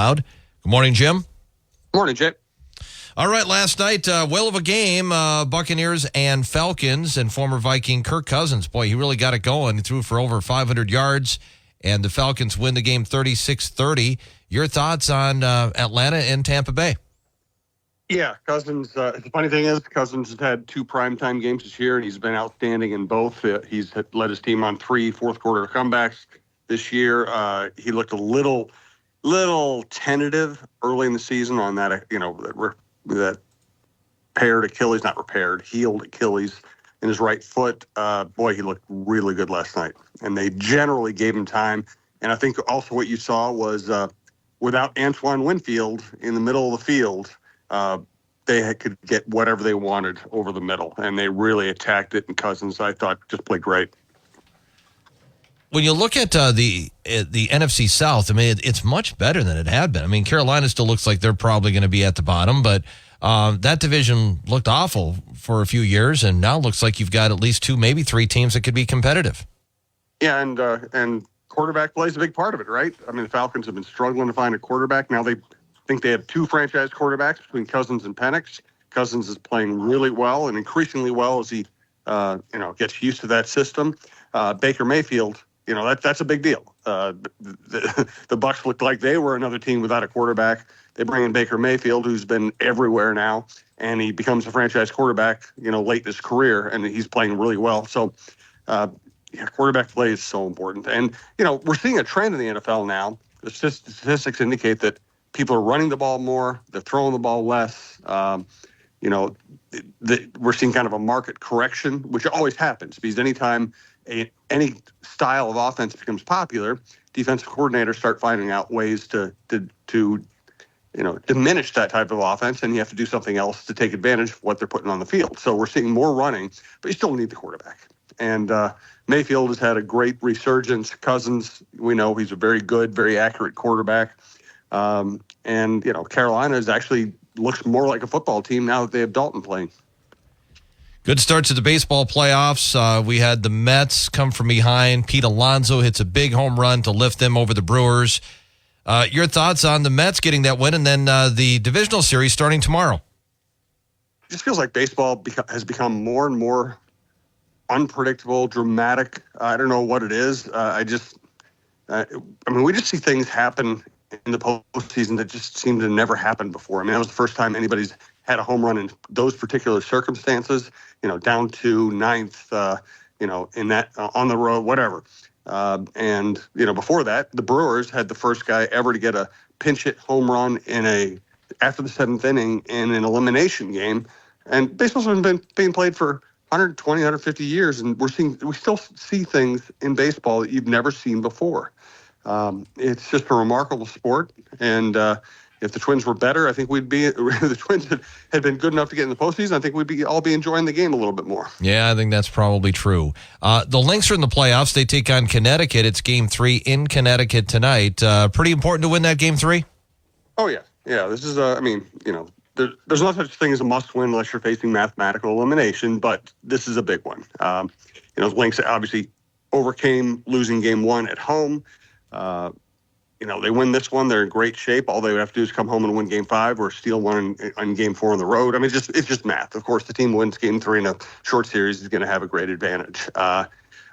Loud. Good morning, Jim. Morning, Jay. All right, last night, whale of a game, Buccaneers and Falcons, and former Viking Kirk Cousins. Boy, he really got it going. He threw for over 500 yards, and the Falcons win the game 36-30. Your thoughts on Atlanta and Tampa Bay? Yeah, Cousins, the funny thing is, Cousins has had 2 primetime games this year, and he's been outstanding in both. He's led his team on 3 fourth-quarter comebacks this year. He looked a little tentative early in the season on that, that healed Achilles in his right foot. Boy, he looked really good last night, and they generally gave him time. And I think also what you saw was without Antoine Winfield in the middle of the field, they could get whatever they wanted over the middle, and they really attacked it. And Cousins, I thought, just played great. When you look at the NFC South, I mean, it's much better than it had been. I mean, Carolina still looks like they're probably going to be at the bottom, but that division looked awful for a few years, and now looks like you've got at least 2, maybe 3 teams that could be competitive. Yeah, and quarterback play is a big part of it, right? I mean, the Falcons have been struggling to find a quarterback. Now they think they have 2 franchise quarterbacks between Cousins and Penix. Cousins is playing really well and increasingly well as he, gets used to that system. Baker Mayfield, that's a big deal. The Bucs looked like they were another team without a quarterback. They bring in Baker Mayfield, who's been everywhere now, and he becomes a franchise quarterback, late in his career, and he's playing really well. So, quarterback play is so important. And, we're seeing a trend in the NFL now. The statistics indicate that people are running the ball more, they're throwing the ball less. We're seeing kind of a market correction, which always happens because anytime any style of offense becomes popular, defensive coordinators start finding out ways to diminish that type of offense, and you have to do something else to take advantage of what they're putting on the field. So we're seeing more running, but you still need the quarterback. And Mayfield has had a great resurgence. Cousins, we know he's a very good, very accurate quarterback. Carolina is actually looks more like a football team now that they have Dalton playing. Good start to the baseball playoffs. We had the Mets come from behind. Pete Alonso hits a big home run to lift them over the Brewers. Your thoughts on the Mets getting that win and then the divisional series starting tomorrow? It just feels like baseball has become more and more unpredictable, dramatic. I don't know what it is. We just see things happen in the postseason that just seemed to never happen before. I mean, that was the first time anybody's had a home run in those particular circumstances, down to ninth, in that on the road, whatever. Before that, the Brewers had the first guy ever to get a pinch hit home run after the 7th inning in an elimination game. And baseball's been being played for 120, 150 years, and we still see things in baseball that you've never seen before. It's just a remarkable sport, and if the Twins were better, I think the Twins had been good enough to get in the postseason, I think we'd all be enjoying the game a little bit more. Yeah, I think that's probably true. The Lynx are in the playoffs. They take on Connecticut. It's Game 3 in Connecticut tonight. Pretty important to win that Game 3? Oh, yeah. Yeah, this is, there's no such thing as a must-win unless you're facing mathematical elimination, but this is a big one. The Lynx obviously overcame losing Game 1 at home. They win this one, they're in great shape. All they would have to do is come home and win Game 5 or steal one in Game 4 on the road. I mean, it's just math. Of course, the team wins Game 3 in a short series is going to have a great advantage. I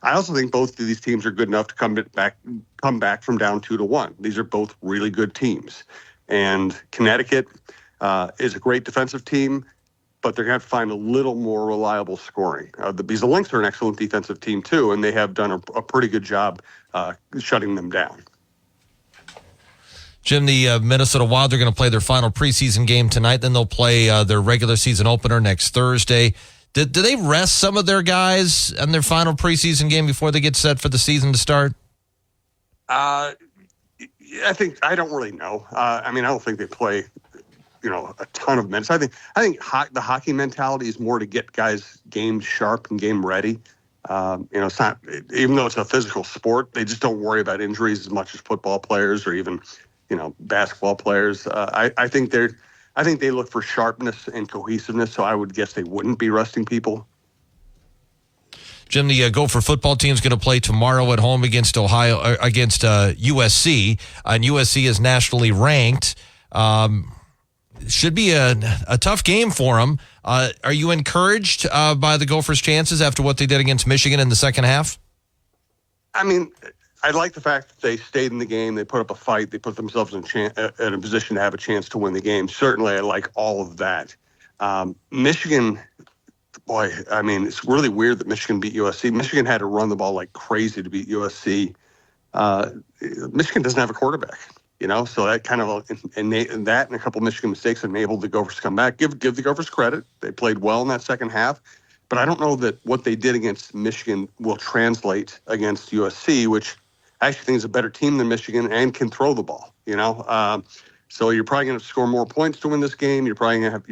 also think both of these teams are good enough to come back from down 2-1. These are both really good teams. And Connecticut is a great defensive team, but they're going to have to find a little more reliable scoring. Because the Lynx are an excellent defensive team, too, and they have done a pretty good job shutting them down. Jim, the Minnesota Wild are going to play their final preseason game tonight. Then they'll play their regular season opener next Thursday. Do they rest some of their guys in their final preseason game before they get set for the season to start? I don't really know. I don't think they play, a ton of minutes. I think the hockey mentality is more to get guys game sharp and game ready. It's not, even though it's a physical sport, they just don't worry about injuries as much as football players or even, basketball players. I think they look for sharpness and cohesiveness. So I would guess they wouldn't be resting people. Jim, the Gopher football team is going to play tomorrow at home against USC, and USC is nationally ranked. Should be a tough game for them. Are you encouraged by the Gophers' chances after what they did against Michigan in the second half? I mean, I like the fact that they stayed in the game. They put up a fight. They put themselves in a position to have a chance to win the game. Certainly, I like all of that. Michigan, boy, I mean, it's really weird that Michigan beat USC. Michigan had to run the ball like crazy to beat USC. Michigan doesn't have a quarterback, so that kind of and a couple of Michigan mistakes enabled the Gophers to come back. Give the Gophers credit. They played well in that second half. But I don't know that what they did against Michigan will translate against USC, which I actually think is a better team than Michigan and can throw the ball, So you're probably going to score more points to win this game. You're probably going to have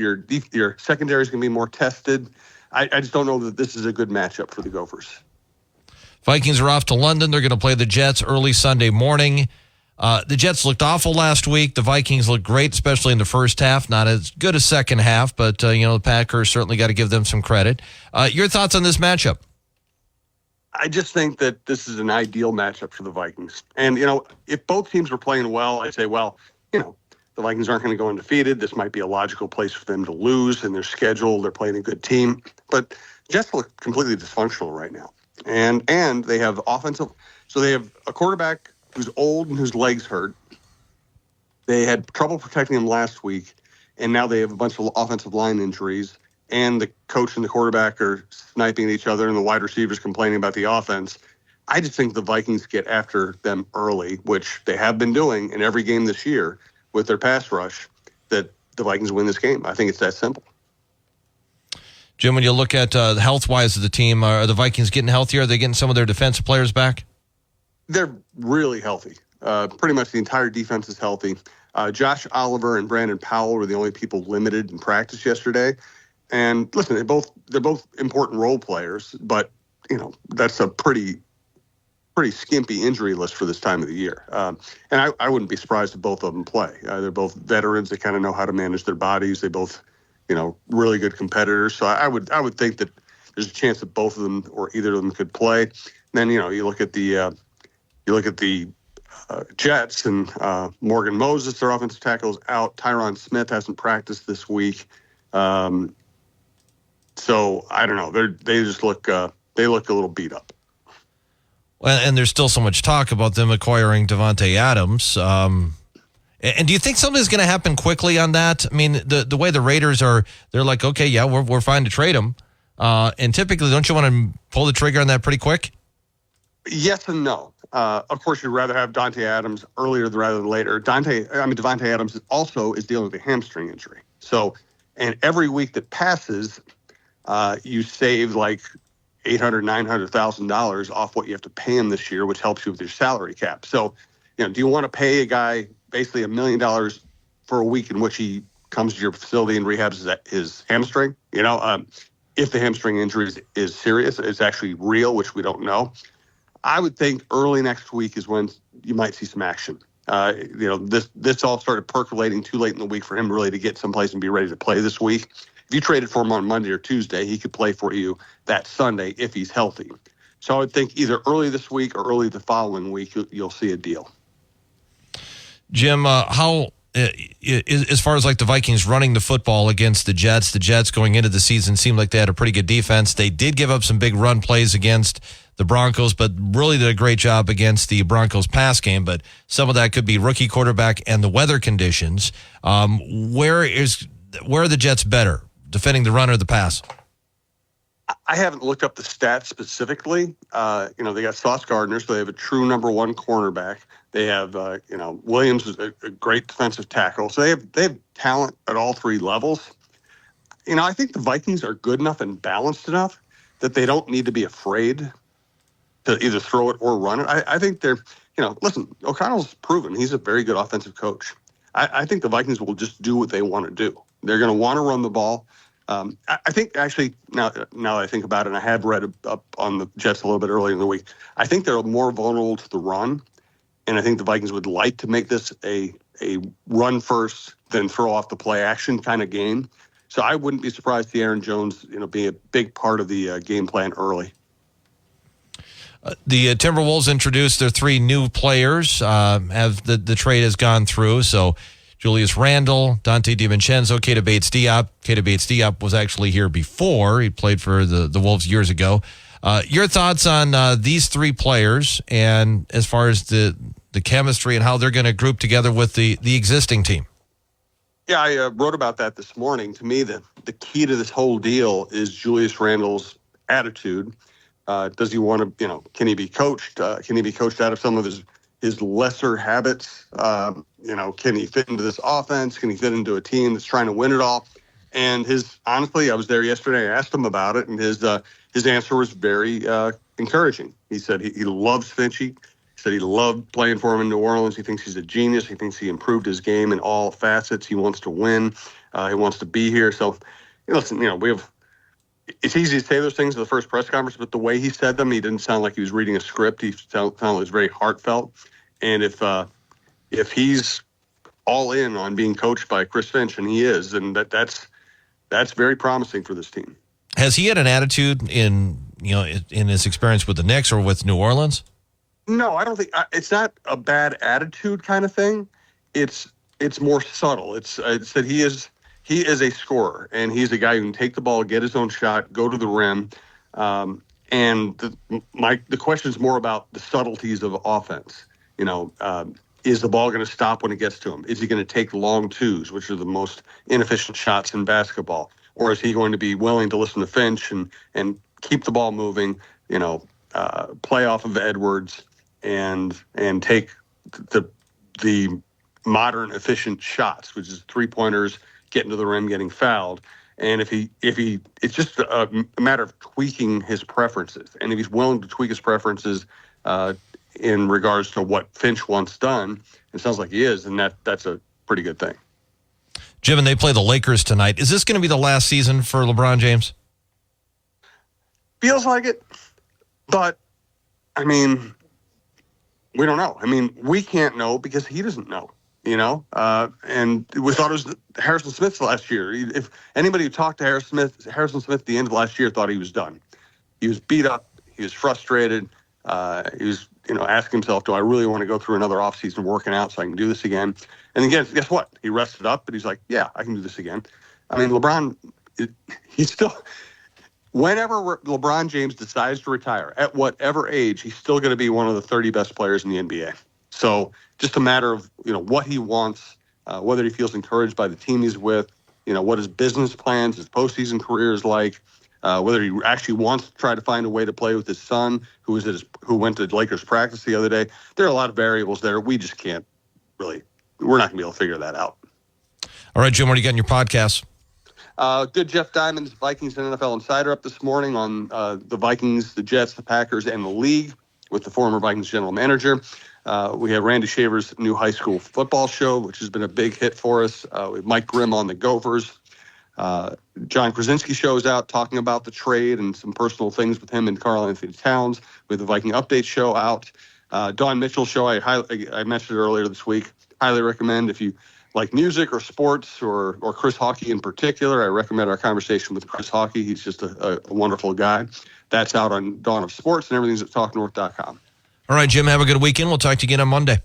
your secondary is going to be more tested. I just don't know that this is a good matchup for the Gophers. Vikings are off to London. They're going to play the Jets early Sunday morning. The Jets looked awful last week. The Vikings looked great, especially in the first half. Not as good as second half, but, the Packers certainly got to give them some credit. Your thoughts on this matchup? I just think that this is an ideal matchup for the Vikings. And, if both teams were playing well, I'd say, the Vikings aren't going to go undefeated. This might be a logical place for them to lose in their schedule. They're playing a good team. But Jets look completely dysfunctional right now. And they have so they have a quarterback who's old and whose legs hurt. They had trouble protecting him last week, and now they have a bunch of offensive line injuries, and the coach and the quarterback are sniping at each other, and the wide receivers complaining about the offense. I just think the Vikings get after them early, which they have been doing in every game this year with their pass rush, that the Vikings win this game. I think it's that simple. Jim, when you look at health-wise of the team, are the Vikings getting healthier? Are they getting some of their defensive players back? They're really healthy. Pretty much the entire defense is healthy. Josh Oliver and Brandon Powell were the only people limited in practice yesterday. And listen, they're both important role players, but that's a pretty skimpy injury list for this time of the year. And I wouldn't be surprised if both of them play. They're both veterans. They kind of know how to manage their bodies. They both, really good competitors. So I would think that there's a chance that both of them or either of them could play. And then you look at the Jets and Morgan Moses, their offensive tackle, is out. Tyron Smith hasn't practiced this week. So I don't know. They just look a little beat up. Well, and there's still so much talk about them acquiring Davante Adams. And do you think something's going to happen quickly on that? I mean, the way the Raiders are, they're like, okay, yeah, we're fine to trade him. And typically, don't you want to pull the trigger on that pretty quick? Yes and no. Of course, you'd rather have Davante Adams earlier rather than later. Davante Adams also is dealing with a hamstring injury. So, and every week that passes, you save like $800,000, $900,000 off what you have to pay him this year, which helps you with your salary cap. So, do you want to pay a guy basically $1 million for a week in which he comes to your facility and rehabs his hamstring? If the hamstring injury is serious, it's actually real, which we don't know. I would think early next week is when you might see some action. This all started percolating too late in the week for him really to get someplace and be ready to play this week. If you traded for him on Monday or Tuesday, he could play for you that Sunday if he's healthy. So I would think either early this week or early the following week, you'll see a deal. Jim, how as far as like the Vikings running the football against the Jets going into the season seemed like they had a pretty good defense. They did give up some big run plays against the Broncos, but really did a great job against the Broncos pass game. But some of that could be rookie quarterback and the weather conditions. Where are the Jets better, defending the run or the pass? I haven't looked up the stats specifically. They got Sauce Gardner, so they have a true number one cornerback. They have, Williams is a great defensive tackle. So they have talent at all three levels. I think the Vikings are good enough and balanced enough that they don't need to be afraid to either throw it or run it. I think they're, listen, O'Connell's proven he's a very good offensive coach. I think the Vikings will just do what they want to do. They're going to want to run the ball. I think actually now that I think about it, and I have read up on the Jets a little bit earlier in the week, I think they're more vulnerable to the run, and I think the Vikings would like to make this a run first, then throw off the play action kind of game. So I wouldn't be surprised to see Aaron Jones, being a big part of the game plan early. The Timberwolves introduced their 3 new players. Have the trade has gone through. So Julius Randle, Dante DiVincenzo, Keita Bates-Diop. Keita Bates-Diop was actually here before. He played for the Wolves years ago. Your thoughts on these 3 players and as far as the chemistry and how they're going to group together with the existing team? Yeah, I wrote about that this morning. To me, the key to this whole deal is Julius Randle's attitude. Does he want to, can he be coached? Can he be coached out of some of his lesser habits? Can he fit into this offense? Can he fit into a team that's trying to win it all? And honestly, I was there yesterday. I asked him about it, and his answer was very encouraging. He said he loves Finchie. He said he loved playing for him in New Orleans. He thinks he's a genius. He thinks he improved his game in all facets. He wants to win. He wants to be here. So, listen, it's easy to say those things in the first press conference, but the way he said them, he didn't sound like he was reading a script. He sounded like it was very heartfelt. And if he's all in on being coached by Chris Finch, and he is, and that's very promising for this team. Has he had an attitude in his experience with the Knicks or with New Orleans? No, I don't think it's not a bad attitude kind of thing. It's more subtle. It's that he is a scorer, and he's a guy who can take the ball, get his own shot, go to the rim. And the question is more about the subtleties of offense. Is the ball going to stop when it gets to him? Is he going to take long twos, which are the most inefficient shots in basketball? Or is he going to be willing to listen to Finch and keep the ball moving, play off of Edwards and take the modern efficient shots, which is 3-pointers, getting to the rim, getting fouled. And if he it's just a matter of tweaking his preferences. And if he's willing to tweak his preferences in regards to what Finch wants done, it sounds like he is, and that's a pretty good thing. Jim, and they play the Lakers tonight. Is this going to be the last season for LeBron James? Feels like it, but, we don't know. We can't know because he doesn't know, and we thought it was Harrison Smith last year. If anybody who talked to Harrison Smith at the end of last year thought he was done. He was beat up. He was frustrated. He was, asking himself, do I really want to go through another offseason working out so I can do this again? And again, guess what? He rested up, but he's like, yeah, I can do this again. LeBron, he's still, whenever LeBron James decides to retire, at whatever age, he's still going to be one of the 30 best players in the NBA. So just a matter of, what he wants, whether he feels encouraged by the team he's with, what his business plans, his postseason career is like, whether he actually wants to try to find a way to play with his son, who went to Lakers practice the other day. There are a lot of variables there. We just can't really, we're not going to be able to figure that out. All right, Jim, what do you got in your podcast? Good Jeff Diamond's Vikings and NFL Insider up this morning on the Vikings, the Jets, the Packers, and the league with the former Vikings general manager. We have Randy Shaver's new high school football show, which has been a big hit for us. We have Mike Grimm on the Gophers. John Krasinski shows out talking about the trade and some personal things with him and Karl Anthony Towns with the Viking Update show out. Don Mitchell show I mentioned earlier this week. Highly recommend if you like music or sports or Chris Hockey in particular. I recommend our conversation with Chris Hockey. He's just a wonderful guy. That's out on Dawn of Sports, and everything's at talknorth.com. All right, Jim, have a good weekend. We'll talk to you again on Monday.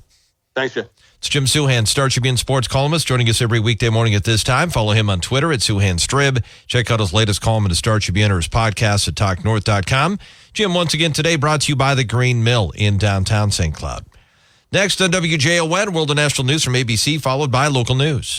Thanks, Jeff. It's Jim Souhan, Star Tribune sports columnist, joining us every weekday morning at this time. Follow him on Twitter at SouhanStrib. Check out his latest column at the Star Tribune or his podcast at talknorth.com. Jim, once again today, brought to you by the Green Mill in downtown St. Cloud. Next on WJON, world and national news from ABC, followed by local news.